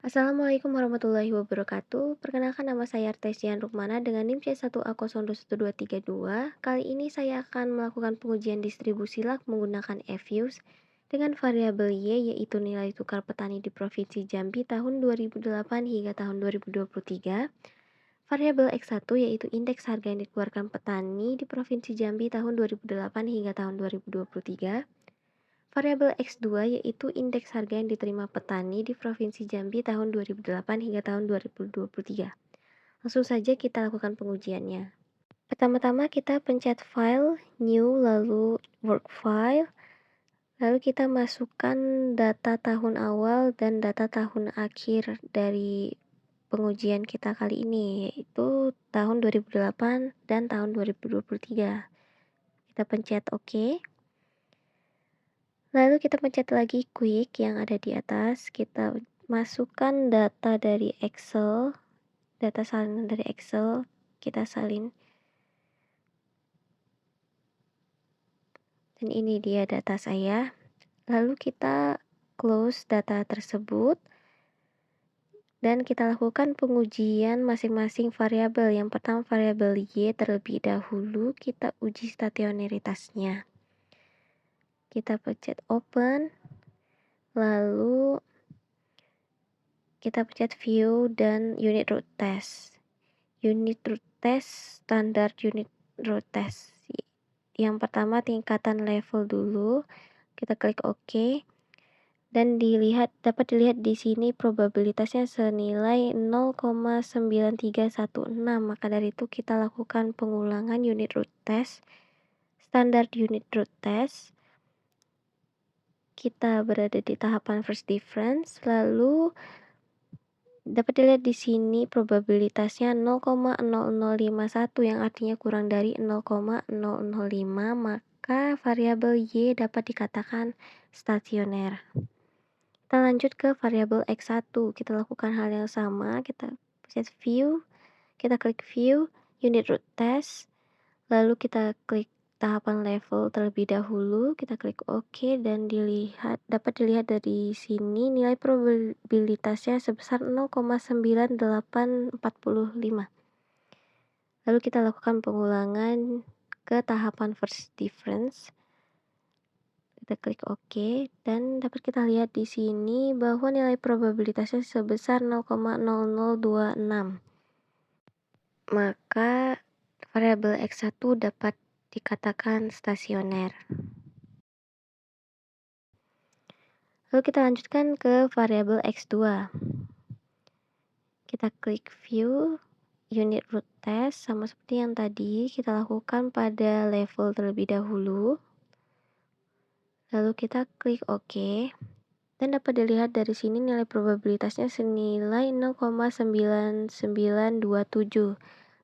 Assalamualaikum warahmatullahi wabarakatuh. Perkenalkan nama saya Artesian Rukmana dengan NIM C1A021232. Kali ini saya akan melakukan pengujian distribusi lag menggunakan EViews dengan variabel Y yaitu nilai tukar petani di Provinsi Jambi tahun 2008 hingga tahun 2023. Variabel X1 yaitu indeks harga yang dikeluarkan petani di Provinsi Jambi tahun 2008 hingga tahun 2023. Variabel X2 yaitu indeks harga yang diterima petani di Provinsi Jambi tahun 2008 hingga tahun 2023. Langsung saja kita lakukan pengujiannya. Pertama-tama kita pencet File, New, lalu Work File. Lalu kita masukkan data tahun awal dan data tahun akhir dari pengujian kita kali ini, yaitu tahun 2008 dan tahun 2023. Kita pencet OK. Lalu kita pencet lagi Quick yang ada di atas, kita masukkan data dari Excel, data salinan dari Excel, kita salin. Dan ini dia data saya. Lalu kita close data tersebut dan kita lakukan pengujian masing-masing variabel. Yang pertama variabel Y terlebih dahulu kita uji stasionaritasnya. Kita pencet open, lalu kita pencet view dan unit root test. Unit root test, standar unit root test. Yang pertama tingkatan level dulu, kita klik OK. Dan dapat dilihat di sini probabilitasnya senilai 0,9316. Maka dari itu kita lakukan pengulangan unit root test, standar unit root test. Kita berada di tahapan first difference, lalu dapat dilihat di sini probabilitasnya 0,0051 yang artinya kurang dari 0,005, maka variabel Y dapat dikatakan stasioner. Kita lanjut ke variabel X1. Kita lakukan hal yang sama, kita pencet view, kita klik view, unit root test, lalu kita klik tahapan level terlebih dahulu, kita klik OK dan dapat dilihat dari sini nilai probabilitasnya sebesar 0,9845. Lalu kita lakukan pengulangan ke tahapan first difference. Kita klik OK dan dapat kita lihat di sini bahwa nilai probabilitasnya sebesar 0,0026. Maka variabel X1 dapat dikatakan stasioner. Lalu kita lanjutkan ke variabel X2. Kita klik view, unit root test, sama seperti yang tadi kita lakukan pada level terlebih dahulu. Lalu kita klik OK. Dan dapat dilihat dari sini nilai probabilitasnya senilai 0,9927.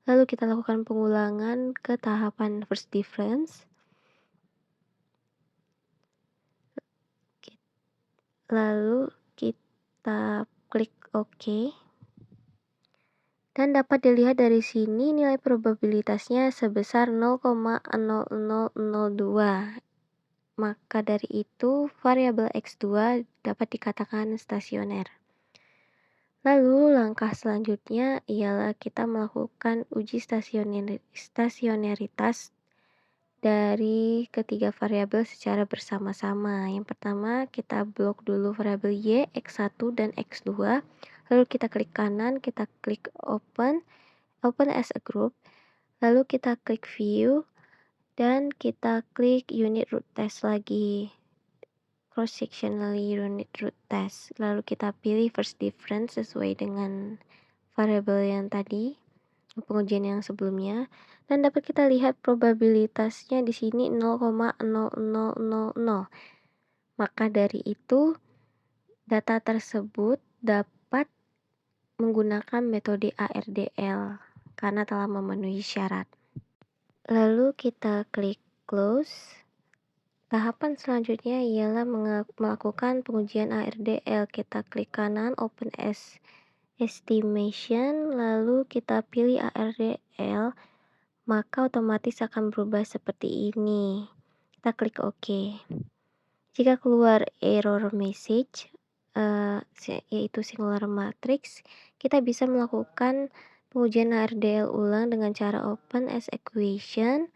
Lalu kita lakukan pengulangan ke tahapan first difference. Lalu kita klik OK. Dan dapat dilihat dari sini nilai probabilitasnya sebesar 0,0002. Maka dari itu variabel X2 dapat dikatakan stasioner. Lalu langkah selanjutnya ialah kita melakukan uji stasioneritas dari ketiga variabel secara bersama-sama. Yang pertama kita blok dulu variabel Y, X1 dan X2. Lalu kita klik kanan, kita klik open as a group. Lalu kita klik view dan kita klik unit root test lagi. Cross sectionally unit root test. Lalu kita pilih first difference sesuai dengan variabel yang tadi, pengujian yang sebelumnya, dan dapat kita lihat probabilitasnya di sini 0,0000. Maka dari itu data tersebut dapat menggunakan metode ARDL karena telah memenuhi syarat. Lalu kita klik close. Tahapan selanjutnya ialah melakukan pengujian ARDL. Kita klik kanan open as estimation, lalu kita pilih ARDL, maka otomatis akan berubah seperti ini. Kita klik OK. Jika keluar error message, yaitu singular matrix, kita bisa melakukan pengujian ARDL ulang dengan cara open as equation,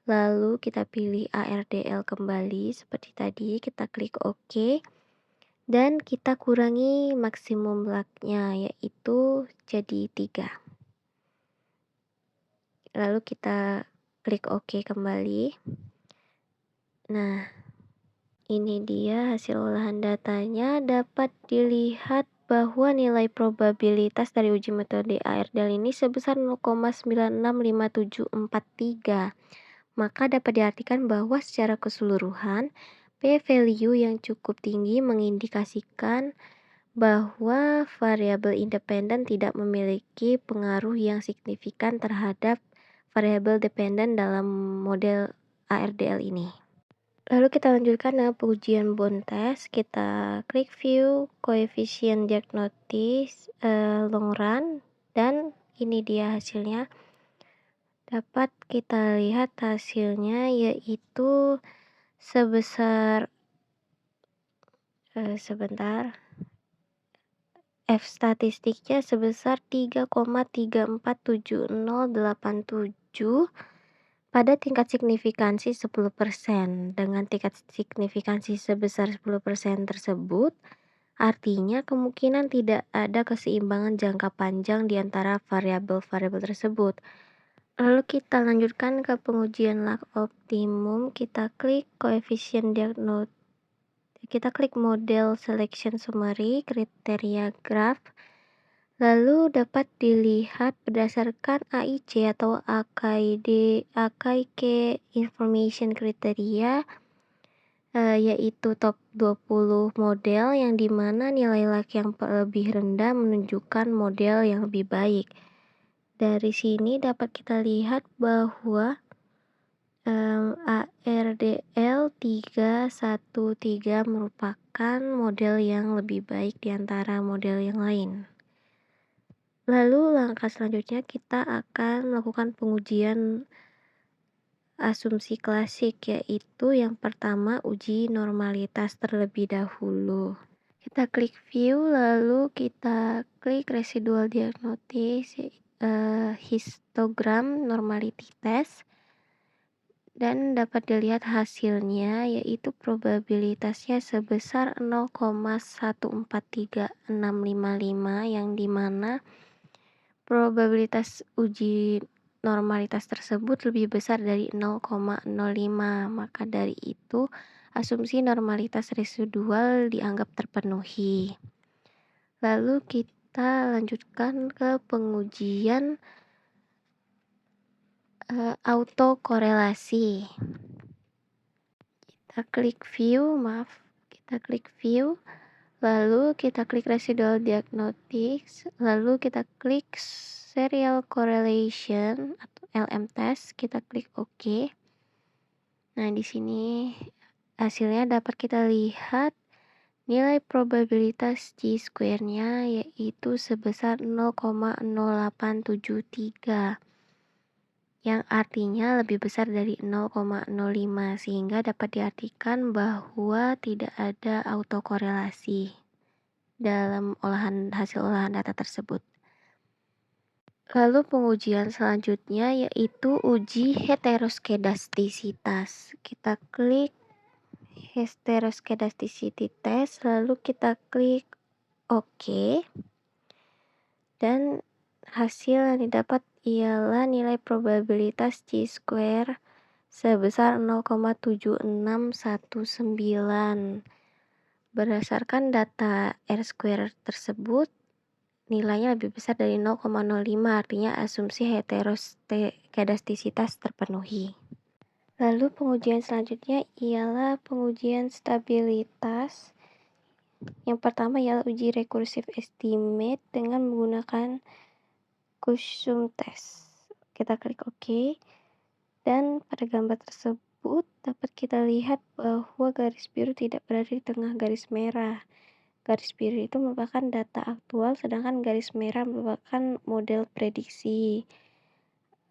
lalu kita pilih ARDL kembali seperti tadi, kita klik OK, dan kita kurangi maksimum luck-nya, yaitu jadi 3. Lalu kita klik OK kembali. Nah, ini dia hasil olahan datanya. Dapat dilihat bahwa nilai probabilitas dari uji metode ARDL ini sebesar 0,965743. Maka dapat diartikan bahwa secara keseluruhan, p-value yang cukup tinggi mengindikasikan bahwa variabel independen tidak memiliki pengaruh yang signifikan terhadap variabel dependen dalam model ARDL ini. Lalu kita lanjutkan dengan pengujian bond test. Kita klik view coefficient diagnosis long run, dan ini dia hasilnya. Dapat kita lihat hasilnya yaitu sebesar F statistiknya sebesar 3,347087 pada tingkat signifikansi 10%. Dengan tingkat signifikansi sebesar 10% tersebut, artinya kemungkinan tidak ada keseimbangan jangka panjang di antara variabel-variabel tersebut. Lalu kita lanjutkan ke pengujian luck optimum. Kita klik coefficient diagnosis. Kita klik model selection summary, kriteria graph. Lalu dapat dilihat berdasarkan AIC atau AKIK information kriteria, yaitu top 20 model yang dimana nilai luck yang lebih rendah menunjukkan model yang lebih baik. Dari sini dapat kita lihat bahwa ARDL 313 merupakan model yang lebih baik di antara model yang lain. Lalu langkah selanjutnya kita akan melakukan pengujian asumsi klasik, yaitu yang pertama uji normalitas terlebih dahulu. Kita klik view, lalu kita klik residual diagnosis, histogram normality test, dan dapat dilihat hasilnya yaitu probabilitasnya sebesar 0,143655, yang dimana probabilitas uji normalitas tersebut lebih besar dari 0,05. Maka dari itu asumsi normalitas residual dianggap terpenuhi. Lalu kita lanjutkan ke pengujian autokorelasi. Kita klik view, lalu kita klik residual diagnostics, lalu kita klik serial correlation atau LM test, kita klik OK. Nah, di sini hasilnya dapat kita lihat nilai probabilitas Chi-square-nya yaitu sebesar 0,0873. yang artinya lebih besar dari 0,05, sehingga dapat diartikan bahwa tidak ada autokorelasi dalam hasil olahan data tersebut. Lalu pengujian selanjutnya yaitu uji heteroskedastisitas. Kita klik heteroskedasticity test, lalu kita klik OK, dan hasil yang didapat ialah nilai probabilitas Chi-square sebesar 0,7619. Berdasarkan data R-square tersebut, nilainya lebih besar dari 0,05, artinya asumsi heteroskedastisitas terpenuhi. Lalu pengujian selanjutnya ialah pengujian stabilitas. Yang pertama ialah uji recursive estimate dengan menggunakan Custom test. Kita klik OK, dan pada gambar tersebut dapat kita lihat bahwa garis biru tidak berada di tengah garis merah. Garis biru itu merupakan data aktual, sedangkan garis merah merupakan model prediksi.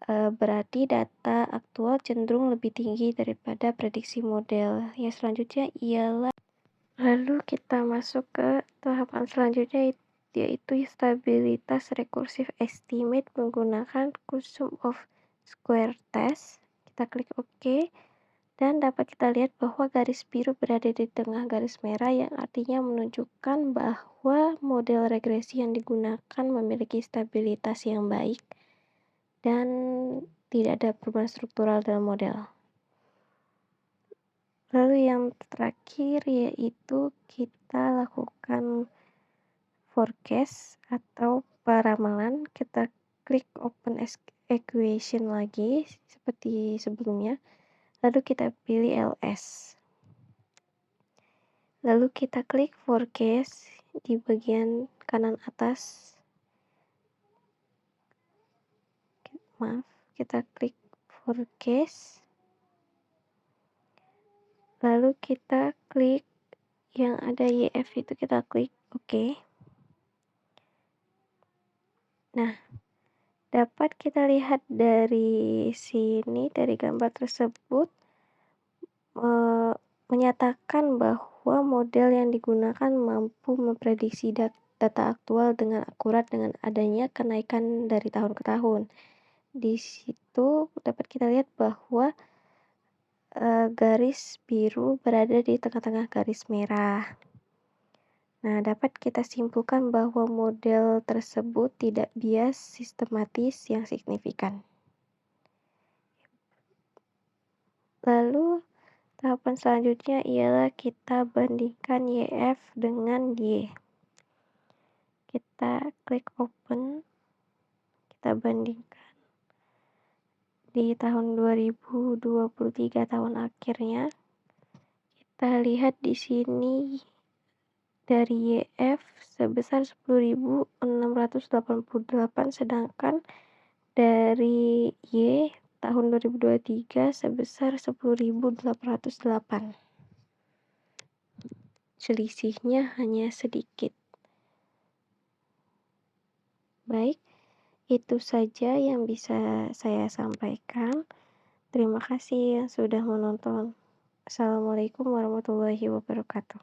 Berarti data aktual cenderung lebih tinggi daripada prediksi model. Yang selanjutnya ialah Lalu kita masuk ke tahapan selanjutnya yaitu stabilitas recursive estimate menggunakan sum of square test. Kita klik OK dan dapat kita lihat bahwa garis biru berada di tengah garis merah yang artinya menunjukkan bahwa model regresi yang digunakan memiliki stabilitas yang baik dan tidak ada perubahan struktural dalam model. Lalu yang terakhir yaitu kita lakukan forecast atau peramalan. Kita klik open equation lagi seperti sebelumnya. Lalu kita pilih LS. Lalu kita klik forecast di bagian kanan atas. Kita klik forecast. Lalu kita klik yang ada YF itu kita klik OK. Nah, dapat kita lihat dari sini, dari gambar tersebut, menyatakan bahwa model yang digunakan mampu memprediksi data aktual dengan akurat dengan adanya kenaikan dari tahun ke tahun. Di situ dapat kita lihat bahwa garis biru berada di tengah-tengah garis merah. Nah, dapat kita simpulkan bahwa model tersebut tidak bias sistematis yang signifikan. Lalu, tahapan selanjutnya ialah kita bandingkan YF dengan Y. Kita klik open, kita bandingkan. Di tahun 2023 tahun akhirnya, kita lihat di sini dari YF sebesar 10.688, sedangkan dari Y tahun 2023 sebesar 10.808. Selisihnya hanya sedikit. Baik, itu saja yang bisa saya sampaikan. Terima kasih yang sudah menonton. Assalamualaikum warahmatullahi wabarakatuh.